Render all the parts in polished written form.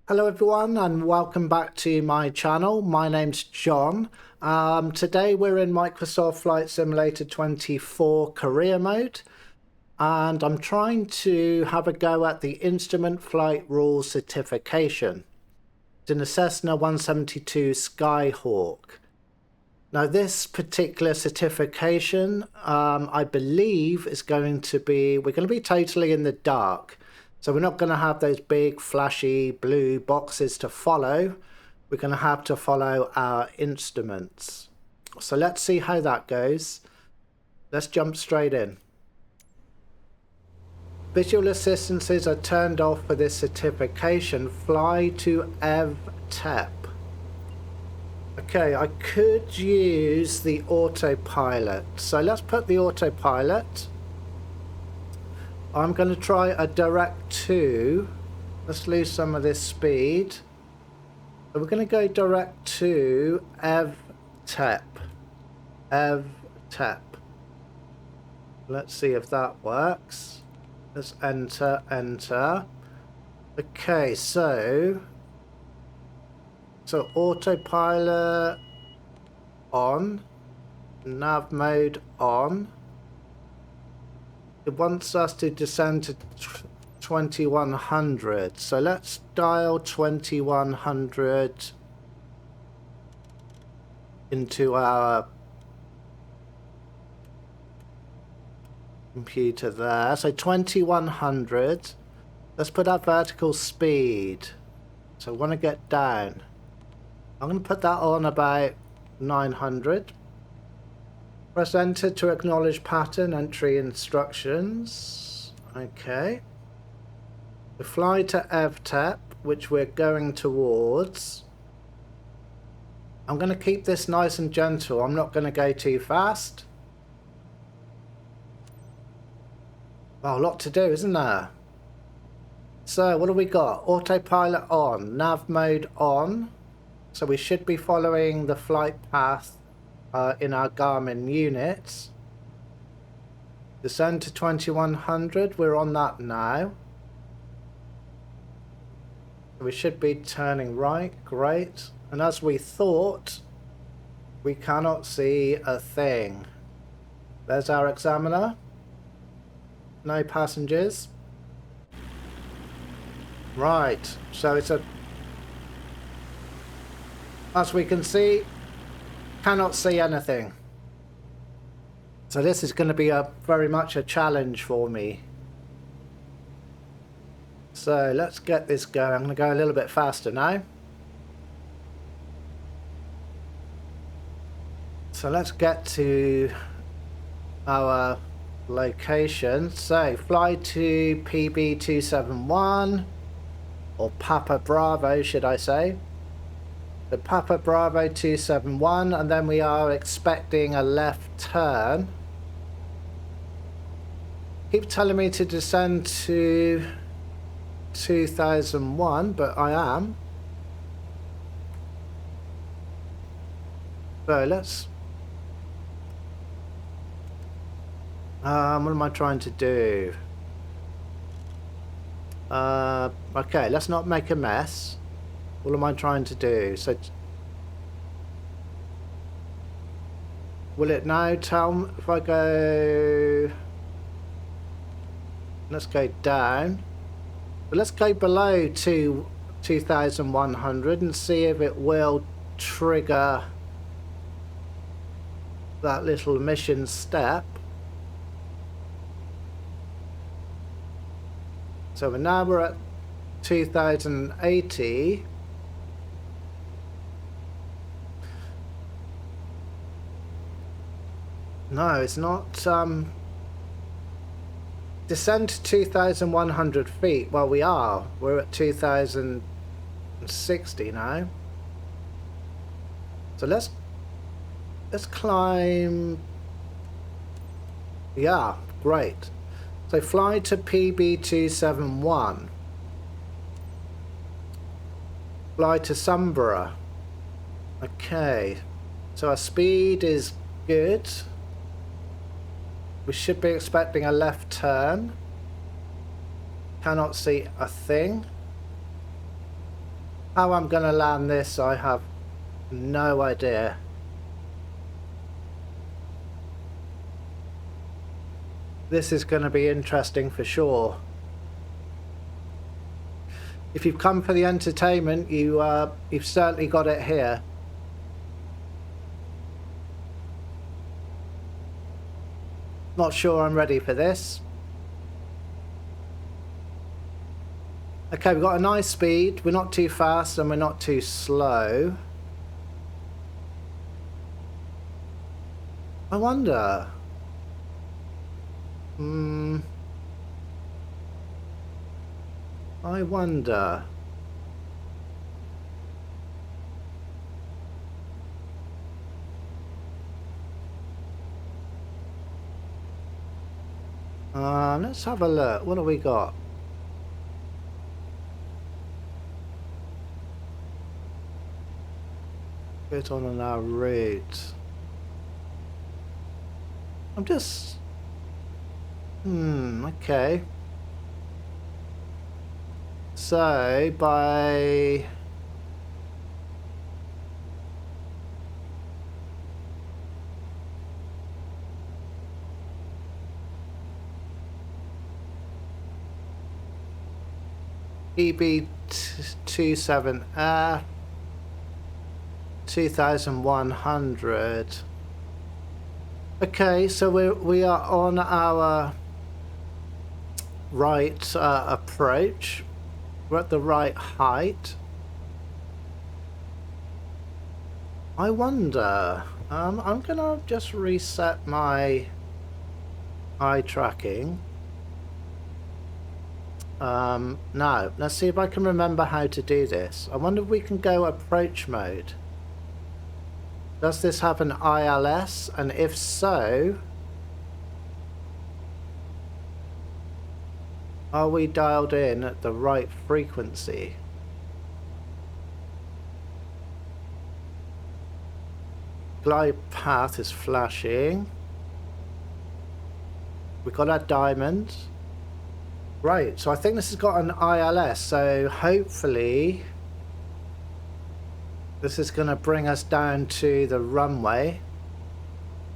Hello everyone and welcome back to my channel. My name's John. Today we're in Microsoft Flight Simulator 24 career mode and I'm trying to have a go at the Instrument Flight Rules certification. It's in a Cessna 172 Skyhawk. Now this particular certification I believe is going to be, we're going to be totally in the dark. So we're not going to have those big flashy blue boxes to follow. We're going to have to follow our instruments. So let's see how that goes. Let's jump straight in. Visual assistances are turned off for this certification. Fly to EVTEP. Okay, I could use the autopilot. So let's put the autopilot. I'm going to try a direct to. Let's lose some of this speed. So we're going to go direct to EVTEP. EVTEP. Let's see if that works. Let's enter. Okay, so autopilot on. Nav mode on. It wants us to descend to 2100, so let's dial 2100 into our computer there. So 2100, let's put our vertical speed. So I want to get down. I'm going to put that on about 900. Press enter to acknowledge pattern entry instructions. Okay. To fly to EVTEP, which we're going towards. I'm going to keep this nice and gentle. I'm not going to go too fast. Oh, a lot to do, isn't there? So what do we got? Autopilot on, nav mode on. So we should be following the flight path in our Garmin units. Descend to 2100, we're on that now. We should be turning right, great. And as we thought, we cannot see a thing. There's our examiner. No passengers. Right, so it's a, as we can see, cannot see anything. So this is going to be very much a challenge for me. So let's get this going. I'm going to go a little bit faster now. So let's get to our location. So fly to PB271 or Papa Bravo, should I say. The Papa Bravo 271, and then we are expecting a left turn. Keep telling me to descend to 2001, but I am. So let's what am I trying to do? Okay, let's not make a mess. What am I trying to do? So will it now tell me if I go, let's go down, but let's go below 2100 and see if it will trigger that little mission step. So now we're at 2080. No, it's not. Descend to 2,100 feet. Well, we are. We're at 2,060 now. So let's climb. Yeah, great. So fly to PB271. Fly to Sunborough. Okay. So our speed is good. We should be expecting a left turn. Cannot see a thing. How I'm going to land this, I have no idea. This is going to be interesting for sure. If you've come for the entertainment, you've certainly got it here. Not sure I'm ready for this. Okay, we've got a nice speed. We're not too fast and we're not too slow. I wonder. I wonder. Let's have a look. What do we got? Get on our route. I'm just... okay. So, by... EB27F 2100. Okay, so we are on our right approach. We're at the right height. I wonder. I'm gonna just reset my eye tracking. Now, let's see if I can remember how to do this. I wonder if we can go approach mode. Does this have an ILS? And if so, are we dialed in at the right frequency? Glide path is flashing. We got our diamond. Right, so I think this has got an ILS, so hopefully this is going to bring us down to the runway.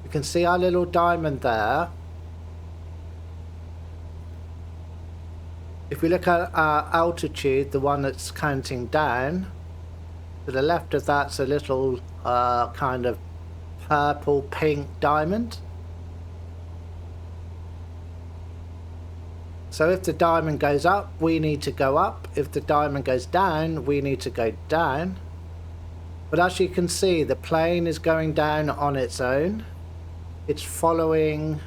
You can see our little diamond there. If we look at our altitude, the one that's counting down, to the left of that's a little kind of purple pink diamond. So if the diamond goes up, we need to go up. If the diamond goes down, we need to go down. But as you can see, the plane is going down on its own. It's following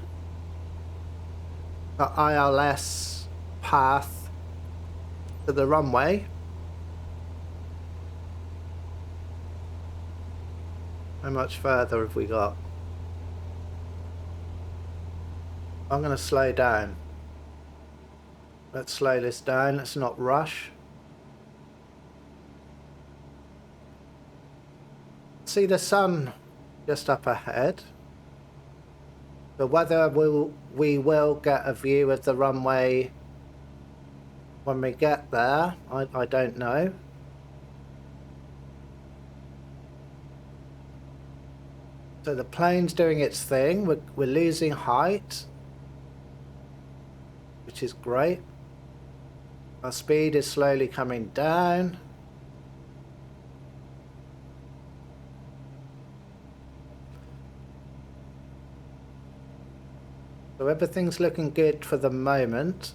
the ILS path to the runway. How much further have we got? I'm going to slow down. Let's slow this down. Let's not rush. See the sun just up ahead. But whether we will get a view of the runway when we get there, I don't know. So the plane's doing its thing. We're losing height, which is great. Our speed is slowly coming down. So everything's looking good for the moment.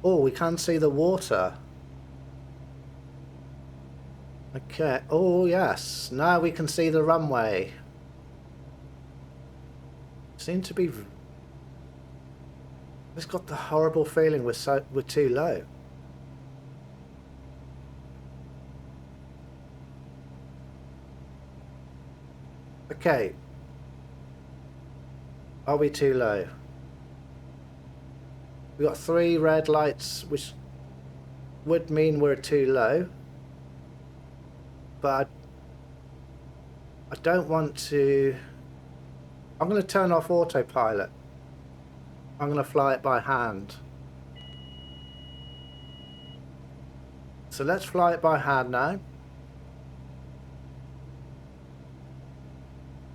Oh, we can see the water. Okay. Oh, yes. Now we can see the runway. Seem to be... Just got the horrible feeling we're too low. Okay. Are we too low? We've got 3 red lights, which would mean we're too low. But I don't want to... I'm going to turn off autopilot. I'm going to fly it by hand. So let's fly it by hand now.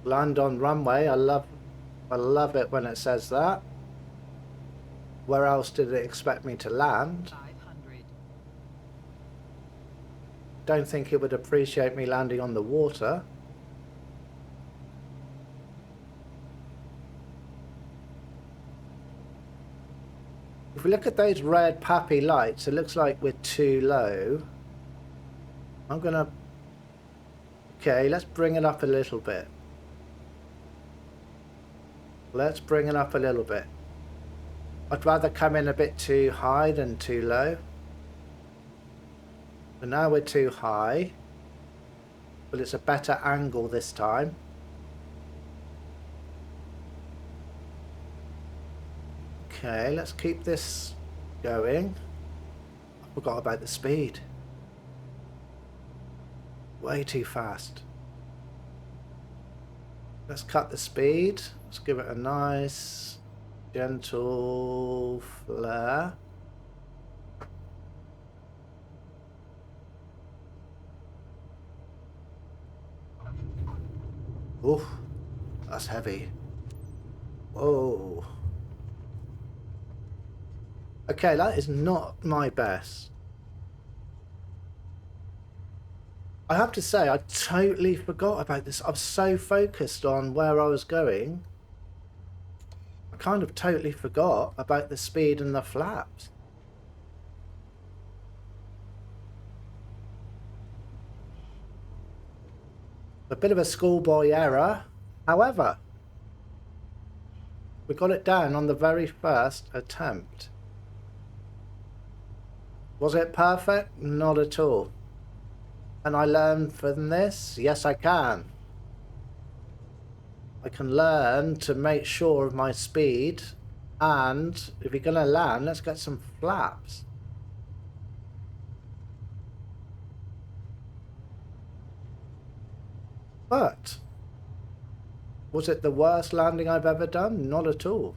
Land on runway. I love it when it says that. Where else did it expect me to land? 500. Don't think it would appreciate me landing on the water. If we look at those red pappy lights, it looks like we're too low. I'm gonna... Okay, let's bring it up a little bit. Let's bring it up a little bit. I'd rather come in a bit too high than too low. But now we're too high. But it's a better angle this time. Okay, let's keep this going. I forgot about the speed. Way too fast. Let's cut the speed. Let's give it a nice, gentle flare. Oof, that's heavy. Whoa. Okay, that is not my best. I have to say, I totally forgot about this. I was so focused on where I was going. I kind of totally forgot about the speed and the flaps. A bit of a schoolboy error. However, we got it down on the very first attempt. Was it perfect? Not at all. Can I learn from this? Yes, I can. I can learn to make sure of my speed. And if you're going to land, let's get some flaps. But was it the worst landing I've ever done? Not at all.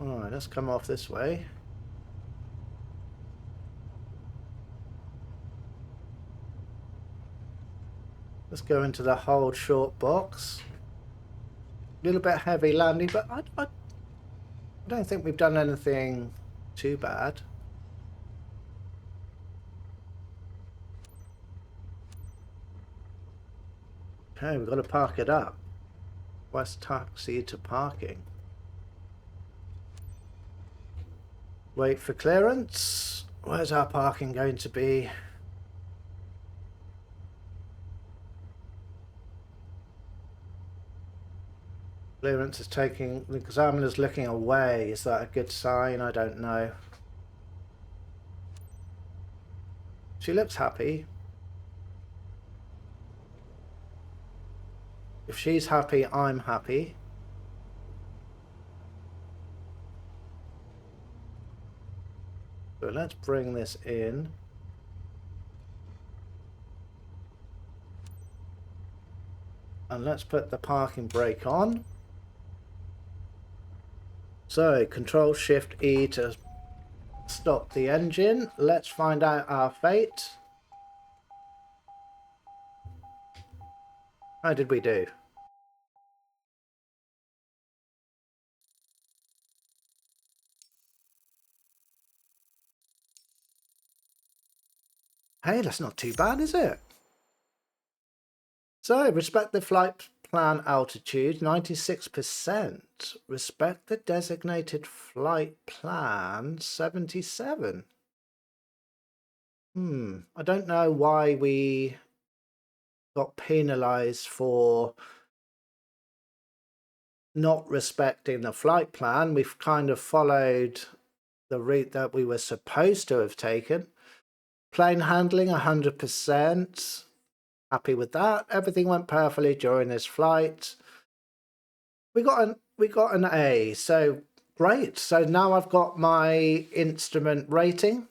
Alright, let's come off this way. Let's go into the hold short box. A little bit heavy landing, but I don't think we've done anything too bad. Okay, we've got to park it up. West taxi to parking. Wait for clearance. Where's our parking going to be? Clearance is taking... The examiner's looking away. Is that a good sign? I don't know. She looks happy. If she's happy, I'm happy. So let's bring this in. And let's put the parking brake on. So, Control Shift E to stop the engine. Let's find out our fate. How did we do? Hey, that's not too bad, is it? So, respect the flight plan altitude, 96%. Respect the designated flight plan, 77. I don't know why we got penalised for not respecting the flight plan. We've kind of followed the route that we were supposed to have taken. Plane handling, 100%. Happy with that. Everything went perfectly during this flight. We got an A, so great. So now I've got my instrument rating.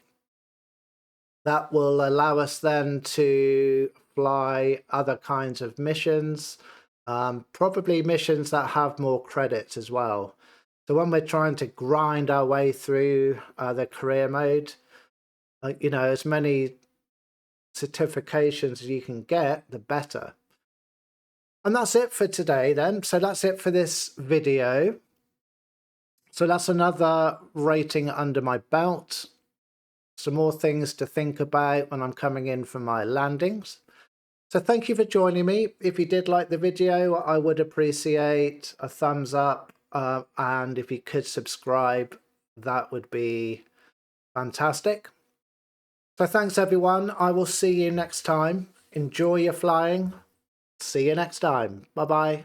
That will allow us then to fly other kinds of missions, probably missions that have more credits as well. So when we're trying to grind our way through the career mode, you know, as many certifications as you can get, the better. And that's it for today then. So that's it for this video. So that's another rating under my belt. Some more things to think about when I'm coming in for my landings. So thank you for joining me. If you did like the video, I would appreciate a thumbs up. And if you could subscribe, that would be fantastic. So thanks everyone. I will see you next time. Enjoy your flying. See you next time. Bye-bye.